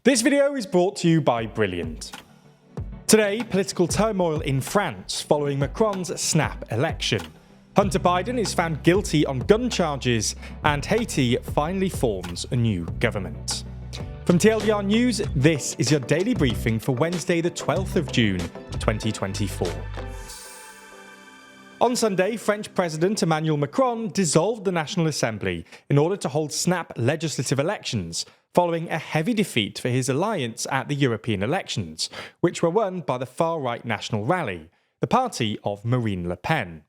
This video is brought to you by Brilliant. Today, political turmoil in France following Macron's snap election. Hunter Biden is found guilty on gun charges, and Haiti finally forms a new government. From TLDR News, this is your daily briefing for Wednesday the 12th of June 2024. On Sunday, French President Emmanuel Macron dissolved the National Assembly in order to hold snap legislative elections, following a heavy defeat for his alliance at the European elections, which were won by the far-right National Rally, the party of Marine Le Pen.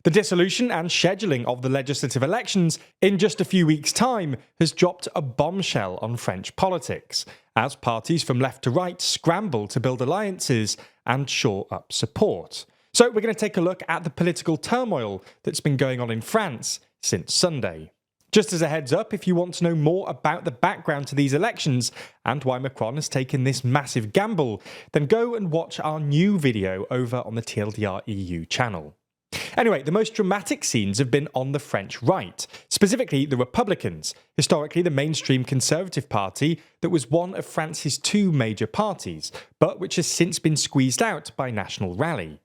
The dissolution and scheduling of the legislative elections in just a few weeks' time has dropped a bombshell on French politics, as parties from left to right scramble to build alliances and shore up support. So we're going to take a look at the political turmoil that's been going on in France since Sunday. Just as a heads up, if you want to know more about the background to these elections and why Macron has taken this massive gamble, then go and watch our new video over on the TLDR EU channel. Anyway, the most dramatic scenes have been on the French right, specifically the Republicans, historically the mainstream Conservative Party that was one of France's two major parties, but which has since been squeezed out by National Rally.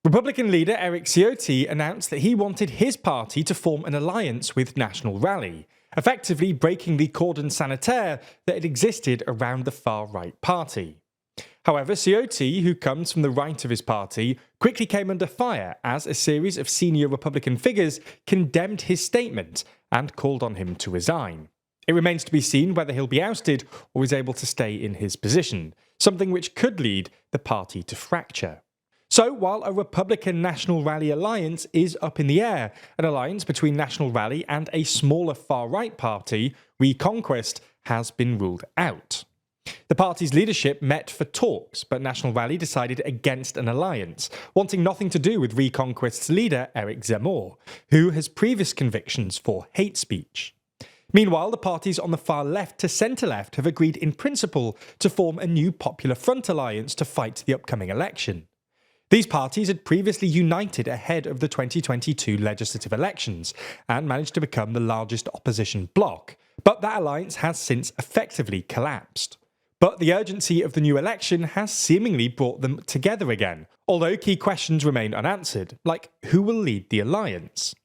Republican leader Éric Ciotti announced that he wanted his party to form an alliance with National Rally, effectively breaking the cordon sanitaire that had existed around the far-right party. However, Ciotti, who comes from the right of his party, quickly came under fire as a series of senior Republican figures condemned his statement and called on him to resign. It remains to be seen whether he'll be ousted or is able to stay in his position, something which could lead the party to fracture. So, while a Republican National Rally alliance is up in the air, an alliance between National Rally and a smaller far-right party, Reconquest, has been ruled out. The party's leadership met for talks, but National Rally decided against an alliance, wanting nothing to do with Reconquest's leader, Éric Zemmour, who has previous convictions for hate speech. Meanwhile, the parties on the far left to centre-left have agreed in principle to form a new Popular Front alliance to fight the upcoming election. These parties had previously united ahead of the 2022 legislative elections and managed to become the largest opposition bloc, but that alliance has since effectively collapsed. But the urgency of the new election has seemingly brought them together again, although key questions remain unanswered, like who will lead the alliance?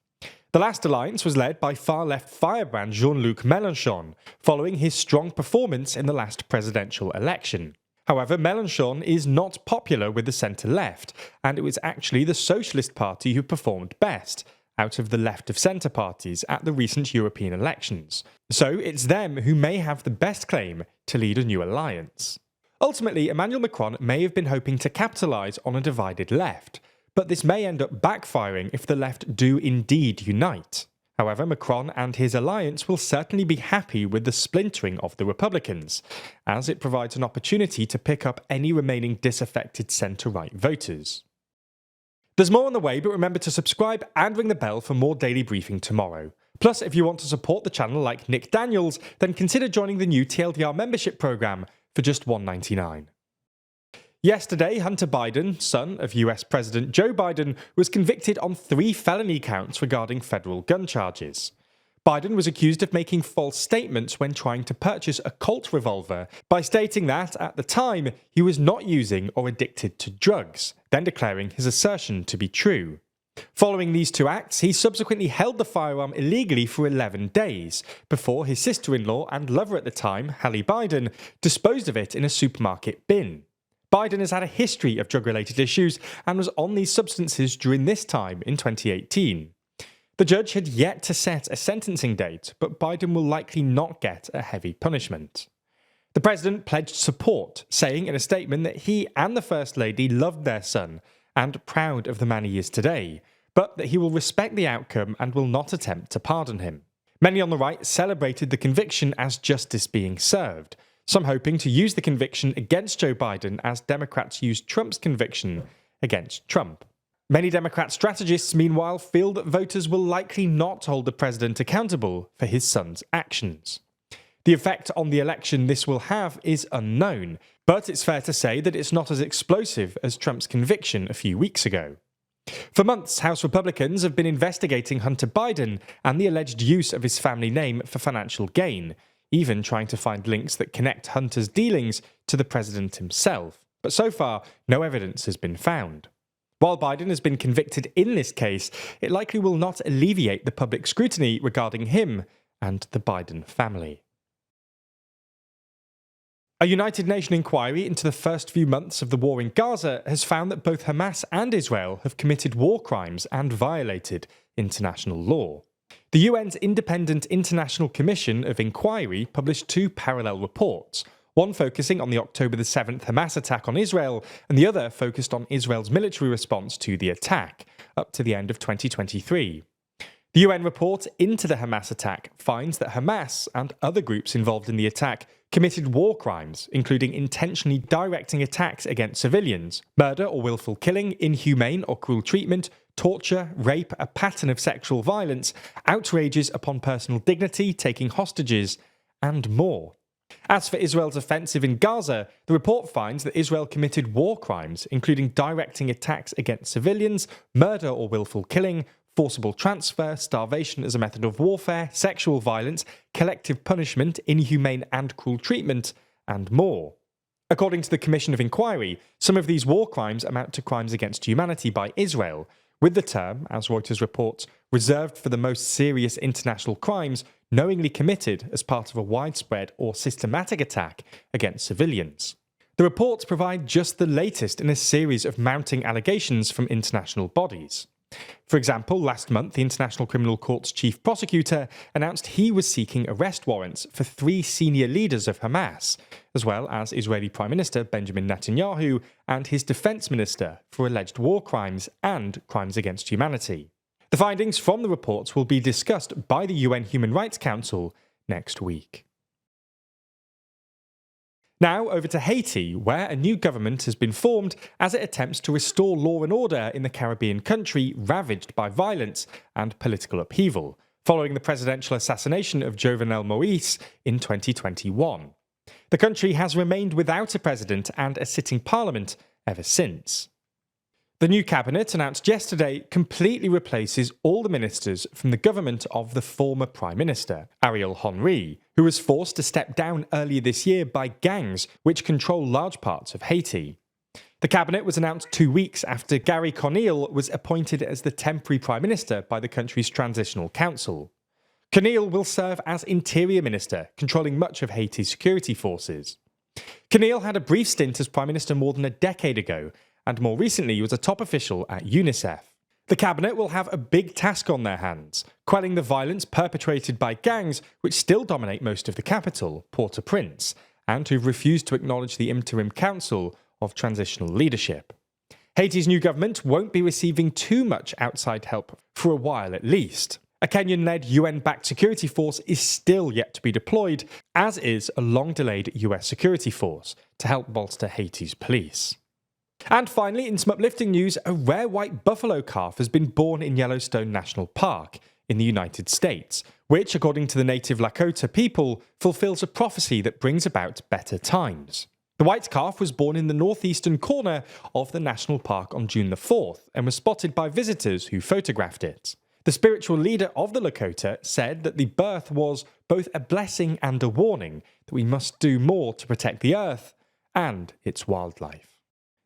The last alliance was led by far-left firebrand Jean-Luc Mélenchon, following his strong performance in the last presidential election. However, Mélenchon is not popular with the centre-left, and it was actually the Socialist Party who performed best out of the left-of-centre parties at the recent European elections. So it's them who may have the best claim to lead a new alliance. Ultimately, Emmanuel Macron may have been hoping to capitalise on a divided left, but this may end up backfiring if the left do indeed unite. However, Macron and his alliance will certainly be happy with the splintering of the Republicans, as it provides an opportunity to pick up any remaining disaffected centre-right voters. There's more on the way, but remember to subscribe and ring the bell for more daily briefing tomorrow. Plus, if you want to support the channel like Nick Daniels, then consider joining the new TLDR membership programme for just $1.99. Yesterday, Hunter Biden, son of US President Joe Biden, was convicted on 3 felony counts regarding federal gun charges. Biden was accused of making false statements when trying to purchase a Colt revolver by stating that, at the time, he was not using or addicted to drugs, then declaring his assertion to be true. Following these 2 acts, he subsequently held the firearm illegally for 11 days, before his sister-in-law and lover at the time, Hallie Biden, disposed of it in a supermarket bin. Biden has had a history of drug-related issues and was on these substances during this time in 2018. The judge had yet to set a sentencing date, but Biden will likely not get a heavy punishment. The president pledged support, saying in a statement that he and the First Lady loved their son and proud of the man he is today, but that he will respect the outcome and will not attempt to pardon him. Many on the right celebrated the conviction as justice being served, some hoping to use the conviction against Joe Biden as Democrats used Trump's conviction against Trump. Many Democrat strategists, meanwhile, feel that voters will likely not hold the president accountable for his son's actions. The effect on the election this will have is unknown, but it's fair to say that it's not as explosive as Trump's conviction a few weeks ago. For months, House Republicans have been investigating Hunter Biden and the alleged use of his family name for financial gain, even trying to find links that connect Hunter's dealings to the president himself. But so far, no evidence has been found. While Biden has been convicted in this case, it likely will not alleviate the public scrutiny regarding him and the Biden family. A United Nations inquiry into the first few months of the war in Gaza has found that both Hamas and Israel have committed war crimes and violated international law. The UN's Independent International Commission of Inquiry published two parallel reports, one focusing on the October 7th Hamas attack on Israel, and the other focused on Israel's military response to the attack, up to the end of 2023. The UN report into the Hamas attack finds that Hamas and other groups involved in the attack committed war crimes, including intentionally directing attacks against civilians, murder or willful killing, inhumane or cruel treatment, torture, rape, a pattern of sexual violence, outrages upon personal dignity, taking hostages, and more. As for Israel's offensive in Gaza, the report finds that Israel committed war crimes, including directing attacks against civilians, murder or willful killing, forcible transfer, starvation as a method of warfare, sexual violence, collective punishment, inhumane and cruel treatment, and more. According to the Commission of Inquiry, some of these war crimes amount to crimes against humanity by Israel, with the term, as Reuters reports, reserved for the most serious international crimes knowingly committed as part of a widespread or systematic attack against civilians. The reports provide just the latest in a series of mounting allegations from international bodies. For example, last month, the International Criminal Court's chief prosecutor announced he was seeking arrest warrants for 3 senior leaders of Hamas, as well as Israeli Prime Minister Benjamin Netanyahu and his defense minister for alleged war crimes and crimes against humanity. The findings from the reports will be discussed by the UN Human Rights Council next week. Now over to Haiti, where a new government has been formed as it attempts to restore law and order in the Caribbean country ravaged by violence and political upheaval, following the presidential assassination of Jovenel Moïse in 2021. The country has remained without a president and a sitting parliament ever since. The new cabinet, announced yesterday, completely replaces all the ministers from the government of the former Prime Minister, Ariel Henry, who was forced to step down earlier this year by gangs which control large parts of Haiti. The cabinet was announced 2 weeks after Gary Conille was appointed as the temporary Prime Minister by the country's Transitional Council. Conille will serve as Interior Minister, controlling much of Haiti's security forces. Conille had a brief stint as Prime Minister more than a decade ago, and more recently was a top official at UNICEF. The cabinet will have a big task on their hands, quelling the violence perpetrated by gangs which still dominate most of the capital, Port-au-Prince, and who've refused to acknowledge the interim council of transitional leadership. Haiti's new government won't be receiving too much outside help for a while at least. A Kenyan-led UN-backed security force is still yet to be deployed, as is a long-delayed US security force to help bolster Haiti's police. And finally, in some uplifting news, a rare white buffalo calf has been born in Yellowstone National Park in the United States, which, according to the native Lakota people, fulfills a prophecy that brings about better times. The white calf was born in the northeastern corner of the national park on June the 4th and was spotted by visitors who photographed it. The spiritual leader of the Lakota said that the birth was both a blessing and a warning that we must do more to protect the earth and its wildlife.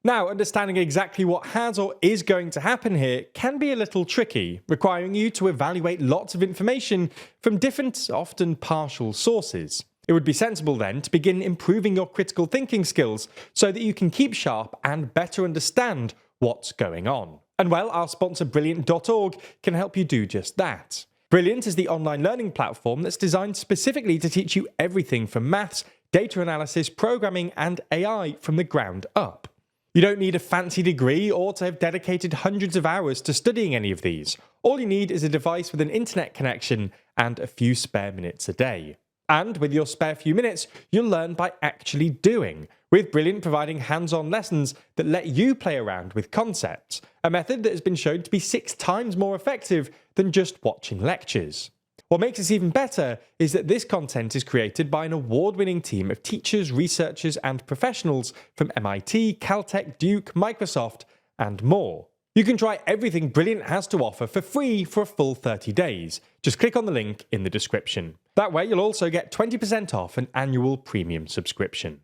Now, understanding exactly what has or is going to happen here can be a little tricky, requiring you to evaluate lots of information from different, often partial sources. It would be sensible then to begin improving your critical thinking skills so that you can keep sharp and better understand what's going on. And well, our sponsor Brilliant.org can help you do just that. Brilliant is the online learning platform that's designed specifically to teach you everything from maths, data analysis, programming, and AI from the ground up. You don't need a fancy degree or to have dedicated hundreds of hours to studying any of these. All you need is a device with an internet connection and a few spare minutes a day. And with your spare few minutes, you'll learn by actually doing, with Brilliant providing hands-on lessons that let you play around with concepts, a method that has been shown to be 6 times more effective than just watching lectures. What makes this even better is that this content is created by an award-winning team of teachers, researchers, and professionals from MIT, Caltech, Duke, Microsoft, and more. You can try everything Brilliant has to offer for free for a full 30 days. Just click on the link in the description. That way, you'll also get 20% off an annual premium subscription.